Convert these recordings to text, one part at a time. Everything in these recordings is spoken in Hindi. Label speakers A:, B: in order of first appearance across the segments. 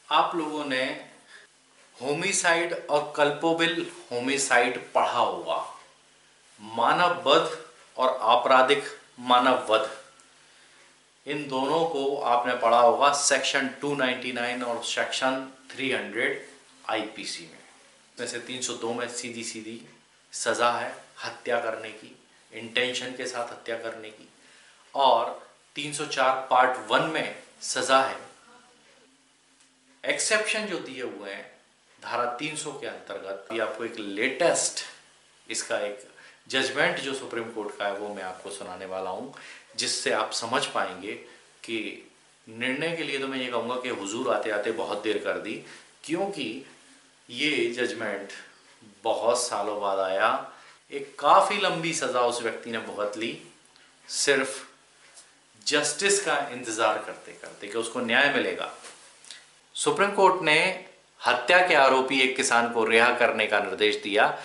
A: आप लोगों ने होमिसाइड और कल्पोबिल होमिसाइड पढ़ा होगा। मानव वध और आपराधिक मानव वध, इन दोनों को आपने पढ़ा होगा सेक्शन 299 और सेक्शन 300 आईपीसी में। वैसे 302 में सीधी सीधी सज़ा है हत्या करने की, इंटेंशन के साथ हत्या करने की, और 304 पार्ट 1 में सज़ा है। एक्सेप्शन जो दिए हुए हैं धारा 300 के अंतर्गत, ये आपको एक लेटेस्ट इसका एक जजमेंट जो सुप्रीम कोर्ट का है वो मैं आपको सुनाने वाला हूँ, जिससे आप समझ पाएंगे कि निर्णय के लिए तो मैं ये कहूँगा कि हुजूर आते आते बहुत देर कर दी, क्योंकि ये जजमेंट बहुत सालों बाद आया। एक काफ़ी लंबी सज़ा उस व्यक्ति ने भुगत ली, सिर्फ जस्टिस का इंतज़ार करते करते कि उसको न्याय मिलेगा। सुप्रीम कोर्ट ने हत्या के आरोपी एक किसान को रिहा करने का निर्देश दिया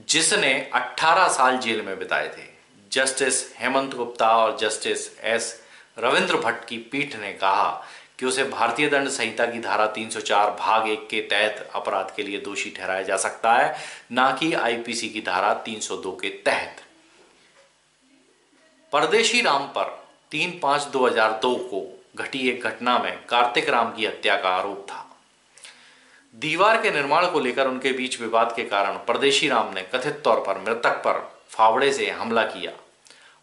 A: जिसने 18 साल जेल में बिताए थे। जस्टिस हेमंत गुप्ता और जस्टिस एस रविंद्र भट्ट की पीठ ने कहा कि उसे भारतीय दंड संहिता की धारा 304 भाग 1 के तहत अपराध के लिए दोषी ठहराया जा सकता है, ना कि आईपीसी की धारा 302 के तहत। परदेशी राम पर 3/5/2002 को घटी एक घटना में कार्तिक राम की हत्या का आरोप था। दीवार के निर्माण को लेकर उनके बीच विवाद के कारण परदेशी राम ने कथित तौर पर मृतक पर फावड़े से हमला किया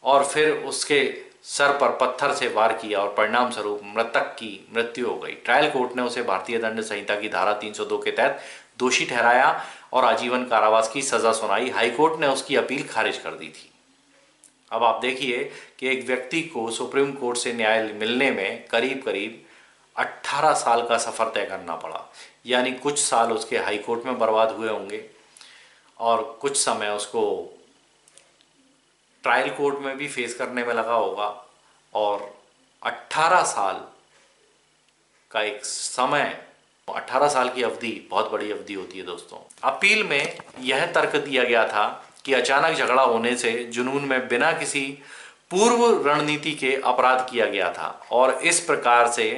A: और फिर उसके सर पर पत्थर से वार किया और परिणाम स्वरूप मृतक की मृत्यु हो गई। ट्रायल कोर्ट ने उसे भारतीय दंड संहिता की धारा 302 के तहत दोषी ठहराया और आजीवन कारावास की सजा सुनाई। हाईकोर्ट ने उसकी अपील खारिज कर दी थी। अब आप देखिए कि एक व्यक्ति को सुप्रीम कोर्ट से न्याय मिलने में करीब करीब 18 साल का सफ़र तय करना पड़ा, यानी कुछ साल उसके हाई कोर्ट में बर्बाद हुए होंगे और कुछ समय उसको ट्रायल कोर्ट में भी फेस करने में लगा होगा, और 18 साल का एक समय, 18 साल की अवधि बहुत बड़ी अवधि होती है दोस्तों। अपील में यह तर्क दिया गया था कि अचानक झगड़ा होने से जुनून में बिना किसी पूर्व रणनीति के अपराध किया गया था और इस प्रकार से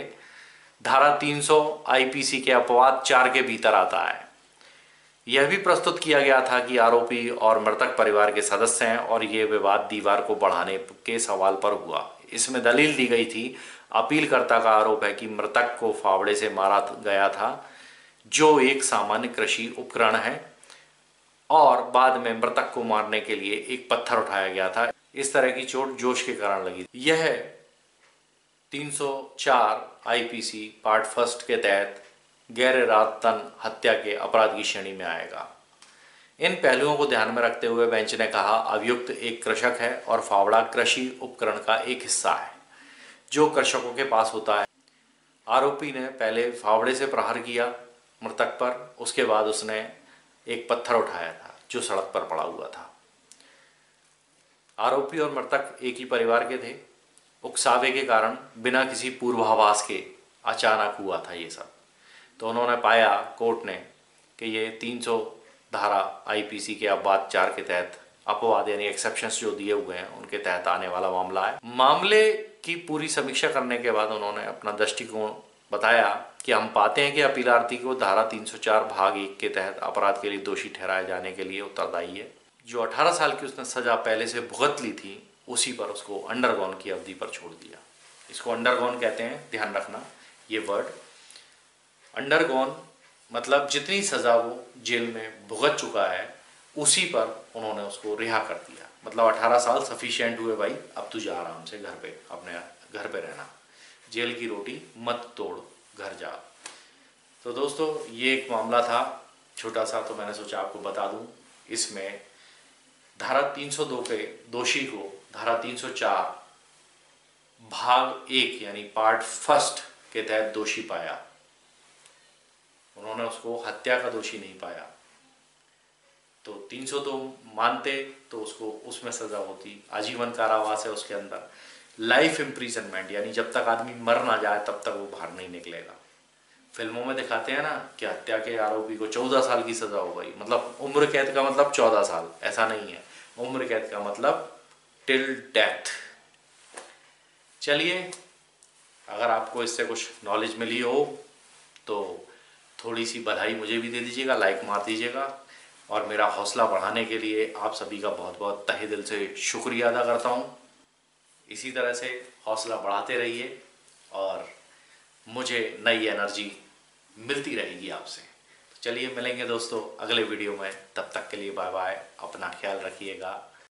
A: धारा 300 आईपीसी के अपवाद 4 के भीतर आता है। यह भी प्रस्तुत किया गया था कि आरोपी और मृतक परिवार के सदस्य हैं और ये विवाद दीवार को बढ़ाने के सवाल पर हुआ। इसमें दलील दी गई थी, अपीलकर्ता का आरोप है कि मृतक को फावड़े से मारा गया था जो एक सामान्य कृषि उपकरण है और बाद में मृतक को मारने के लिए एक पत्थर उठाया गया था। इस तरह की चोट जोश के कारण लगी। यह 304 आईपीसी पार्ट 1 के तहत गैर इरादतन हत्या के अपराध की श्रेणी में आएगा। इन पहलुओं को ध्यान में रखते हुए बेंच ने कहा, अभियुक्त एक कृषक है और फावड़ा कृषि उपकरण का एक हिस्सा है जो कृषकों के पास होता है। आरोपी ने पहले फावड़े से प्रहार किया मृतक पर, उसके बाद उसने एक पत्थर उठाया था जो सड़क पर पड़ा हुआ था। आरोपी और मृतक एक ही परिवार के थे। उकसावे के कारण बिना किसी पूर्वाभास के अचानक हुआ था ये सब। तो उन्होंने पाया, कोर्ट ने, कि ये 300 धारा आईपीसी के अपवाद 4 के तहत अपवाद यानी एक्सेप्शंस जो दिए हुए हैं उनके तहत आने वाला मामला है। मामले की पूरी समीक्षा करने के बाद उन्होंने अपना दृष्टिकोण बताया कि हम पाते हैं कि अपीलार्थी को धारा 304 भाग 1 के तहत अपराध के लिए दोषी ठहराए जाने के लिए उत्तरदायी है। जो 18 साल की उसने सजा पहले से भुगत ली थी उसी पर उसको अंडरगॉन की अवधि पर छोड़ दिया। इसको अंडरगॉन कहते हैं, ध्यान रखना ये वर्ड। अंडरगॉन मतलब जितनी सज़ा वो जेल में भुगत चुका है उसी पर उन्होंने उसको रिहा कर दिया। मतलब 18 साल सफिशिएंट हुए भाई, अब तू जा आराम से घर पे, अपने घर पे रहना, जेल की रोटी मत तोड़, घर जा। तो दोस्तों ये एक मामला था छोटा सा, तो मैंने सोचा आपको बता दूं। इसमें धारा 302 के दोषी को धारा 304 भाग 1 यानी पार्ट 1 के तहत दोषी पाया। उन्होंने उसको हत्या का दोषी नहीं पाया। तो 300 तो मानते तो उसको उसमें सजा होती, आजीवन कारावास है उसके अंदर, लाइफ इम्प्रिजनमेंट यानी जब तक आदमी मर ना जाए तब तक वो बाहर नहीं निकलेगा। फिल्मों में दिखाते हैं ना कि हत्या के आरोपी को 14 साल की सजा हो गई, मतलब उम्र कैद का मतलब 14 साल, ऐसा नहीं है। उम्र कैद का मतलब टिल डेथ। चलिए, अगर आपको इससे कुछ नॉलेज मिली हो तो थोड़ी सी बधाई मुझे भी दे दीजिएगा, लाइक मार दीजिएगा। और मेरा हौसला बढ़ाने के लिए आप सभी का बहुत बहुत तहे दिल से शुक्रिया अदा करता हूँ। इसी तरह से हौसला बढ़ाते रहिए और मुझे नई एनर्जी मिलती रहेगी आपसे। तो चलिए मिलेंगे दोस्तों अगले वीडियो में, तब तक के लिए बाय बाय, अपना ख्याल रखिएगा।